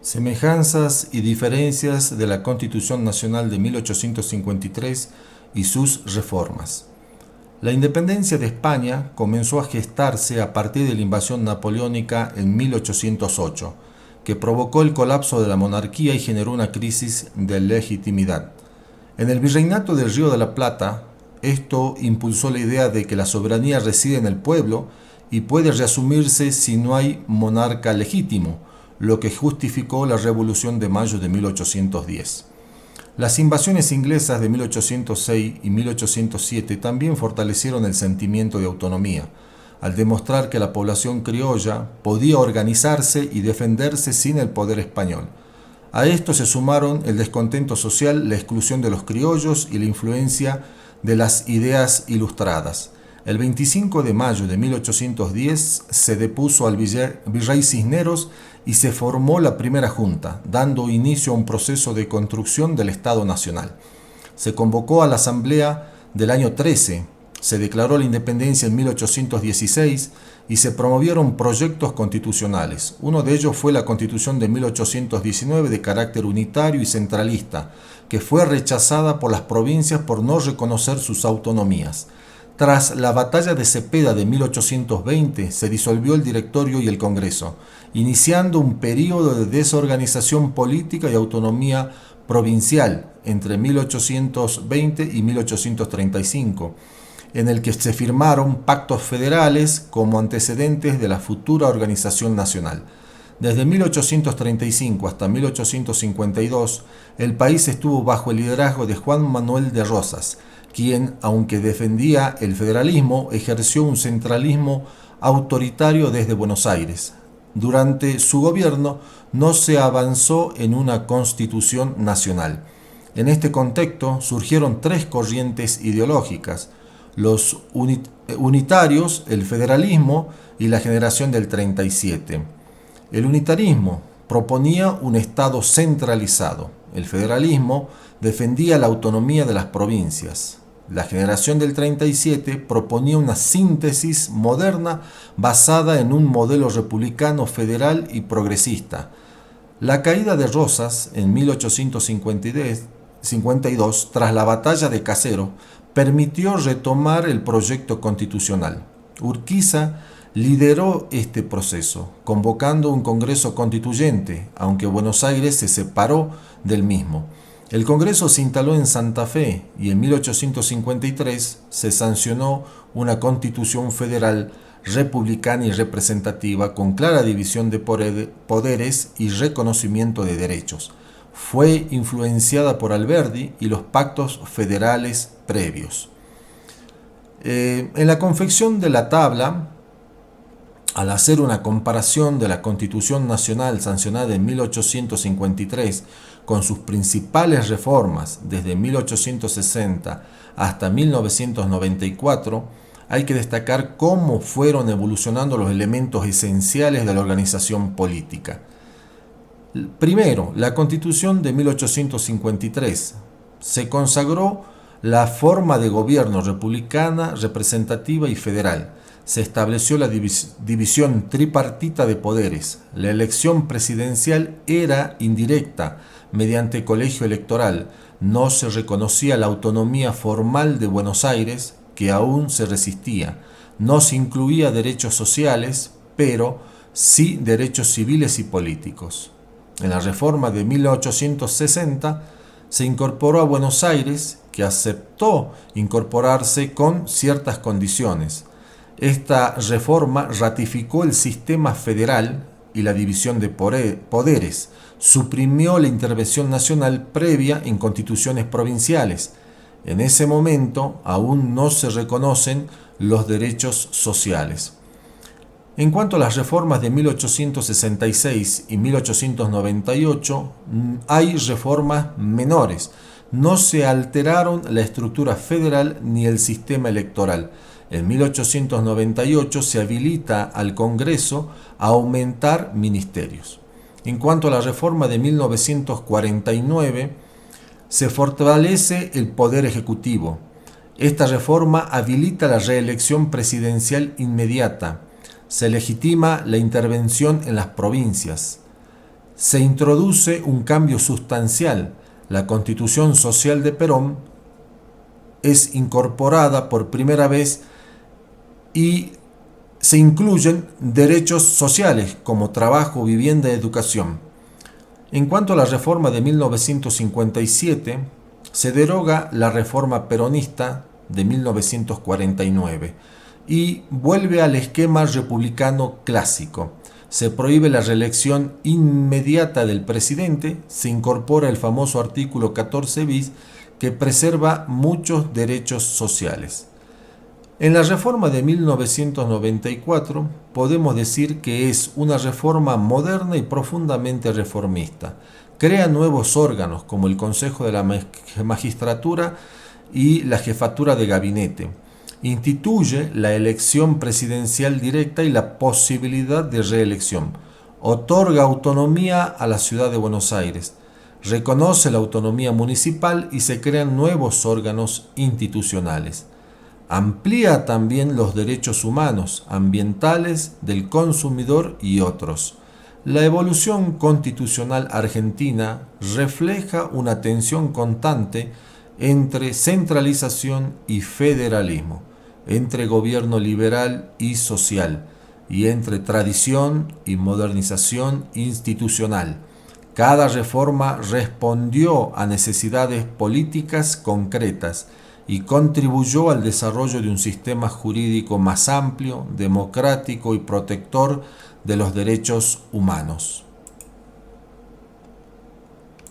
Semejanzas y diferencias de la Constitución Nacional de 1853 y sus reformas. La independencia de España comenzó a gestarse a partir de la invasión napoleónica en 1808, que provocó el colapso de la monarquía y generó una crisis de legitimidad. En el virreinato del Río de la Plata, esto impulsó la idea de que la soberanía reside en el pueblo y puede reasumirse si no hay monarca legítimo, lo que justificó la Revolución de Mayo de 1810. Las invasiones inglesas de 1806 y 1807 también fortalecieron el sentimiento de autonomía, al demostrar que la población criolla podía organizarse y defenderse sin el poder español. A esto se sumaron el descontento social, la exclusión de los criollos y la influencia de las ideas ilustradas. El 25 de mayo de 1810 se depuso al virrey Cisneros y se formó la primera junta, dando inicio a un proceso de construcción del Estado Nacional. Se convocó a la Asamblea del año 13, se declaró la independencia en 1816 y se promovieron proyectos constitucionales. Uno de ellos fue la Constitución de 1819 de carácter unitario y centralista, que fue rechazada por las provincias por no reconocer sus autonomías. Tras la batalla de Cepeda de 1820 se disolvió el directorio y el Congreso, iniciando un período de desorganización política y autonomía provincial entre 1820 y 1835, en el que se firmaron pactos federales como antecedentes de la futura organización nacional. Desde 1835 hasta 1852, el país estuvo bajo el liderazgo de Juan Manuel de Rosas, quien, aunque defendía el federalismo, ejerció un centralismo autoritario desde Buenos Aires. Durante su gobierno no se avanzó en una constitución nacional. En este contexto surgieron tres corrientes ideológicas: los unitarios, el federalismo y la generación del 37. El unitarismo proponía un Estado centralizado. El federalismo defendía la autonomía de las provincias. La generación del 37 proponía una síntesis moderna basada en un modelo republicano federal y progresista. La caída de Rosas en 1852, tras la batalla de Caseros, permitió retomar el proyecto constitucional. Urquiza lideró este proceso, convocando un Congreso Constituyente, aunque Buenos Aires se separó del mismo. El Congreso se instaló en Santa Fe y en 1853 se sancionó una constitución federal republicana y representativa con clara división de poderes y reconocimiento de derechos. Fue influenciada por Alberdi y los pactos federales previos. En la confección de la tabla, al hacer una comparación de la Constitución Nacional sancionada en 1853 con sus principales reformas desde 1860 hasta 1994, hay que destacar cómo fueron evolucionando los elementos esenciales de la organización política. Primero, la Constitución de 1853 se consagró la forma de gobierno republicana, representativa y federal. Se estableció la división tripartita de poderes. La elección presidencial era indirecta, mediante colegio electoral. No se reconocía la autonomía formal de Buenos Aires, que aún se resistía. No se incluía derechos sociales, pero sí derechos civiles y políticos. En la reforma de 1860 se incorporó a Buenos Aires, que aceptó incorporarse con ciertas condiciones. Esta reforma ratificó el sistema federal y la división de poderes, suprimió la intervención nacional previa en constituciones provinciales. En ese momento aún no se reconocen los derechos sociales. En cuanto a las reformas de 1866 y 1898, hay reformas menores. No se alteraron la estructura federal ni el sistema electoral. En 1898 se habilita al Congreso a aumentar ministerios. En cuanto a la reforma de 1949, se fortalece el poder ejecutivo. Esta reforma habilita la reelección presidencial inmediata. Se legitima la intervención en las provincias. se introduce un cambio sustancial. La Constitución Social de Perón es incorporada por primera vez y se incluyen derechos sociales como trabajo, vivienda y educación. En cuanto a la reforma de 1957, se deroga la reforma peronista de 1949 y vuelve al esquema republicano clásico. Se prohíbe la reelección inmediata del presidente, se incorpora el famoso artículo 14 bis que preserva muchos derechos sociales. En la reforma de 1994 podemos decir que es una reforma moderna y profundamente reformista. Crea nuevos órganos como el Consejo de la Magistratura y la Jefatura de Gabinete. Instituye la elección presidencial directa y la posibilidad de reelección. Otorga autonomía a la ciudad de Buenos Aires. Reconoce la autonomía municipal y se crean nuevos órganos institucionales. Amplía también los derechos humanos, ambientales, del consumidor y otros. La evolución constitucional argentina refleja una tensión constante entre centralización y federalismo, entre gobierno liberal y social, y entre tradición y modernización institucional. Cada reforma respondió a necesidades políticas concretas y contribuyó al desarrollo de un sistema jurídico más amplio, democrático y protector de los derechos humanos.